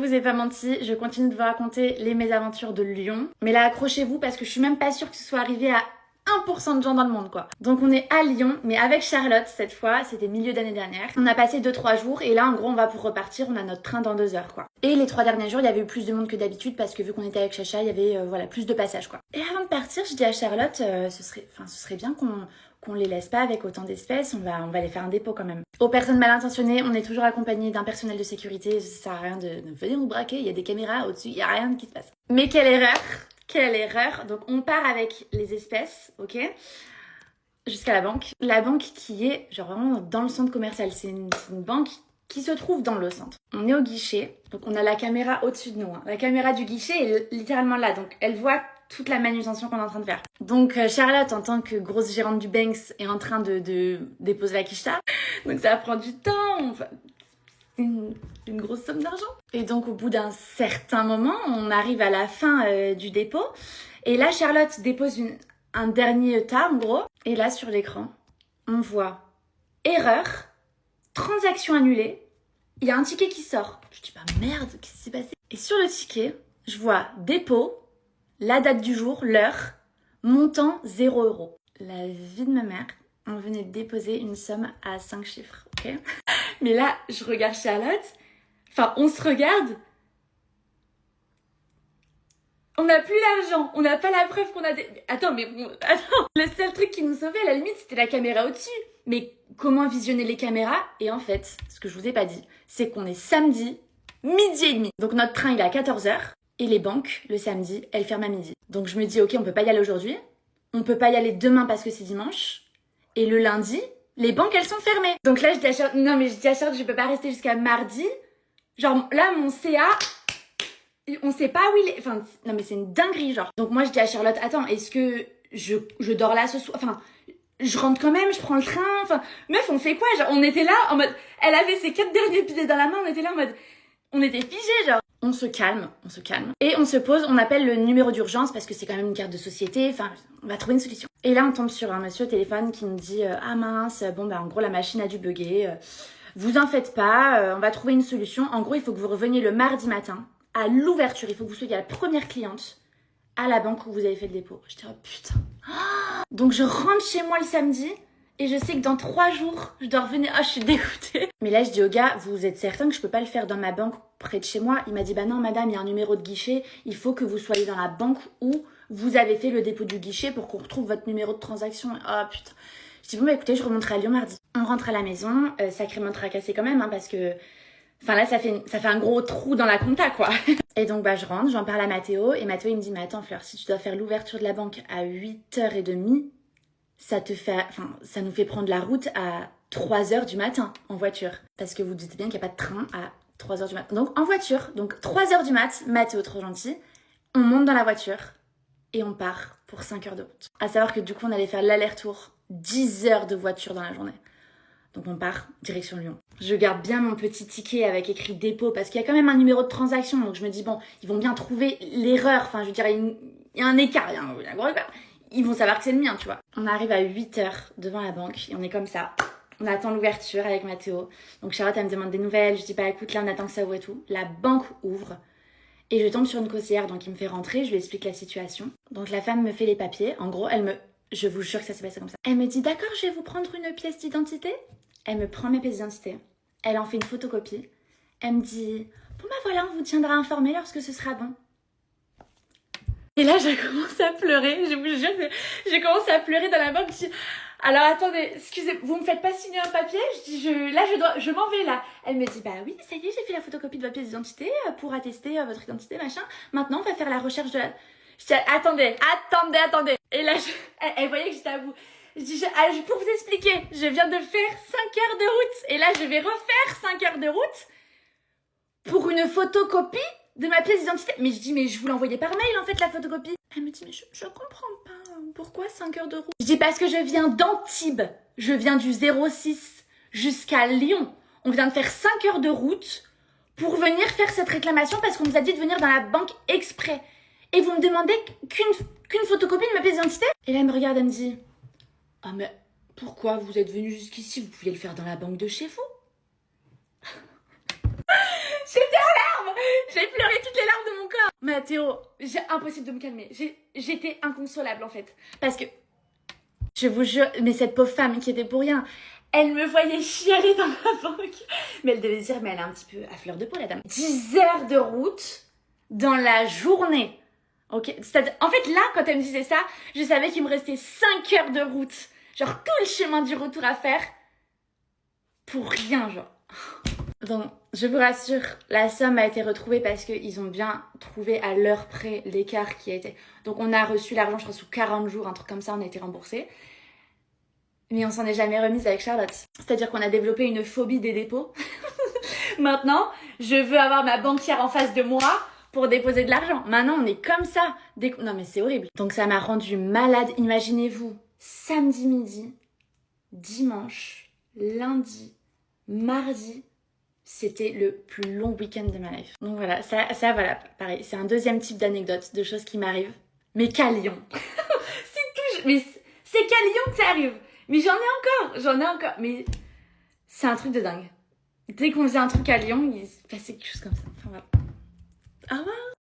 Je vous ai pas menti, je continue de vous raconter les mésaventures de Lyon. Mais là, accrochez-vous parce que je suis même pas sûre que ce soit arrivé à 1% de gens dans le monde, quoi. Donc on est à Lyon, mais avec Charlotte cette fois, c'était milieu d'année dernière. On a passé 2-3 jours et là en gros on va pour repartir, on a notre train dans 2 heures, quoi. Et les 3 derniers jours, il y avait eu plus de monde que d'habitude parce que vu qu'on était avec Chacha, il y avait voilà, plus de passages, quoi. Et avant de partir, je dis à Charlotte, ce serait bien qu'on les laisse pas avec autant d'espèces, on va les faire un dépôt quand même. Aux personnes mal intentionnées, on est toujours accompagné d'un personnel de sécurité, ça sert à rien de venir nous braquer, il y a des caméras au-dessus, il y a rien qui se passe. Mais quelle erreur! Quelle erreur! Donc on part avec les espèces, ok, jusqu'à la banque. La banque qui est genre vraiment dans le centre commercial, c'est une banque qui se trouve dans le centre. On est au guichet, donc on a la caméra au-dessus de nous. Hein. La caméra du guichet est littéralement là, donc elle voit toute la manutention qu'on est en train de faire. Donc Charlotte, en tant que grosse gérante du Banks, est en train de déposer la quicheta. Donc ça prend du temps, enfin, une grosse somme d'argent. Et donc au bout d'un certain moment, on arrive à la fin du dépôt. Et là, Charlotte dépose un dernier tas, en gros. Et là, sur l'écran, on voit erreur, transaction annulée. Il y a un ticket qui sort. Je dis, bah merde, qu'est-ce qui s'est passé? Et sur le ticket, je vois dépôt, la date du jour, l'heure, montant 0 €. La vie de ma mère, on venait de déposer une somme à 5 chiffres, ok? Mais là, je regarde Charlotte, enfin, on se regarde. On n'a plus l'argent, on n'a pas la preuve qu'on a des... Attends, mais bon, attends. Le seul truc qui nous sauvait, à la limite, c'était la caméra au-dessus. Mais comment visionner les caméras? Et en fait, ce que je vous ai pas dit, c'est qu'on est samedi, 12h30. Donc notre train, il est à 14h. Et les banques, le samedi, elles ferment à midi. Donc je me dis, ok, on peut pas y aller aujourd'hui. On peut pas y aller demain parce que c'est dimanche. Et le lundi, les banques, elles sont fermées. Donc là, je dis à Charlotte, non mais je dis à Charlotte, je peux pas rester jusqu'à mardi. Genre là, mon CA... on sait pas où il est. Enfin, non mais c'est une dinguerie, genre. Donc moi, je dis à Charlotte, attends, est-ce que je dors là ce soir? Enfin, je rentre quand même, je prends le train. Enfin, meuf, on fait quoi? Genre, on était là en mode... Elle avait ses 4 derniers billets dans la main, on était là en mode... On était figés, genre. On se calme. Et on se pose, on appelle le numéro d'urgence parce que c'est quand même une carte de société. Enfin, on va trouver une solution. Et là, on tombe sur un monsieur au téléphone qui nous dit, ah mince, bon bah en gros, la machine a dû bugger. Vous en faites pas, on va trouver une solution. En gros, il faut que vous reveniez le mardi matin. À l'ouverture, il faut que vous soyez la première cliente à la banque où vous avez fait le dépôt. Je dis, oh putain. Donc je rentre chez moi le samedi et je sais que dans 3 jours, je dois revenir. Ah, je suis dégoûtée. Mais là, je dis au gars, vous êtes certain que je peux pas le faire dans ma banque près de chez moi? Il m'a dit, bah non madame, il y a un numéro de guichet. Il faut que vous soyez dans la banque où vous avez fait le dépôt du guichet pour qu'on retrouve votre numéro de transaction. Oh putain. Je dis, bon bah écoutez, je remonterai à Lyon mardi. On rentre à la maison, sacrément tracassé quand même, hein, parce que... Enfin là, ça fait un gros trou dans la compta, quoi. Et donc, bah, je rentre, j'en parle à Mathéo. Et Mathéo, il me dit, mais attends, Fleur, si tu dois faire l'ouverture de la banque à 8h30, ça nous fait prendre la route à 3h du matin en voiture. Parce que vous doutez bien qu'il n'y a pas de train à 3h du matin. Donc, en voiture. Donc, 3h du mat, Mathéo, trop gentil. On monte dans la voiture et on part pour 5 heures de route. À savoir que du coup, on allait faire l'aller-retour 10 heures de voiture dans la journée. Donc on part direction Lyon. Je garde bien mon petit ticket avec écrit dépôt parce qu'il y a quand même un numéro de transaction. Donc je me dis, bon, ils vont bien trouver l'erreur. Enfin, je veux dire, il y a un écart, il y a un gros écart. Ils vont savoir que c'est le mien, tu vois. On arrive à 8h devant la banque et on est comme ça. On attend l'ouverture avec Mathéo. Donc Charlotte, elle me demande des nouvelles. Je dis, bah écoute, là, on attend que ça ouvre et tout. La banque ouvre. Et je tombe sur une caissière, donc il me fait rentrer. Je lui explique la situation. Donc la femme me fait les papiers. En gros, je vous jure que ça s'est passé comme ça. Elle me dit, d'accord, je vais vous prendre une pièce d'identité. Elle me prend mes pièces d'identité, elle en fait une photocopie, elle me dit « Bon bah voilà, on vous tiendra informé lorsque ce sera bon. » Et là, j'ai commencé à pleurer, je vous jure, j'ai commencé à pleurer dans la banque. Je dis « Alors attendez, excusez, vous me faites pas signer un papier ?» Je dis je m'en vais là. Elle me dit « Bah oui, ça y est, j'ai fait la photocopie de votre pièce d'identité pour attester votre identité, machin. Maintenant, on va faire la recherche de la... » Je dis « Attendez. » Et là, elle voyait que j'étais à bout. Je dis, pour vous expliquer, je viens de faire 5 heures de route. Et là, je vais refaire 5 heures de route pour une photocopie de ma pièce d'identité. Mais je dis, mais je vous l'envoyais par mail, en fait, la photocopie. Elle me dit, mais je comprends pas. Pourquoi 5 heures de route? Je dis, parce que je viens d'Antibes. Je viens du 06 jusqu'à Lyon. On vient de faire 5 heures de route pour venir faire cette réclamation parce qu'on nous a dit de venir dans la banque exprès. Et vous me demandez qu'une photocopie de ma pièce d'identité? Et là, elle me regarde, elle me dit... Ah mais pourquoi vous êtes venu jusqu'ici? Vous pouviez le faire dans la banque de chez vous. J'étais en larmes. J'ai pleuré toutes les larmes de mon corps. Mathéo, impossible de me calmer. J'étais inconsolable en fait. Parce que, je vous jure, mais cette pauvre femme qui était pour rien, elle me voyait chialer dans ma banque. Mais elle devait se dire, mais elle est un petit peu à fleur de peau la dame. 10 heures de route dans la journée. Ok, en fait là, quand elle me disait ça, je savais qu'il me restait 5 heures de route. Genre tout le chemin du retour à faire. Pour rien, genre. Donc, je vous rassure, la somme a été retrouvée parce qu'ils ont bien trouvé à l'heure près l'écart qui a été... Donc, on a reçu l'argent, je crois, sous 40 jours, un truc comme ça, on a été remboursé. Mais on s'en est jamais remise avec Charlotte. C'est-à-dire qu'on a développé une phobie des dépôts. Maintenant, je veux avoir ma banquière en face de moi pour déposer de l'argent. Maintenant, on est comme ça. Non, mais c'est horrible. Donc, ça m'a rendue malade. Imaginez-vous, samedi midi, dimanche, lundi, mardi, c'était le plus long week-end de ma life. Donc voilà, ça voilà, pareil, c'est un deuxième type d'anecdote, de choses qui m'arrivent. Mais qu'à Lyon. Mais c'est qu'à Lyon que ça arrive. Mais j'en ai encore. Mais c'est un truc de dingue. Dès qu'on faisait un truc à Lyon, il se passait quelque chose comme ça. Enfin voilà. Au revoir.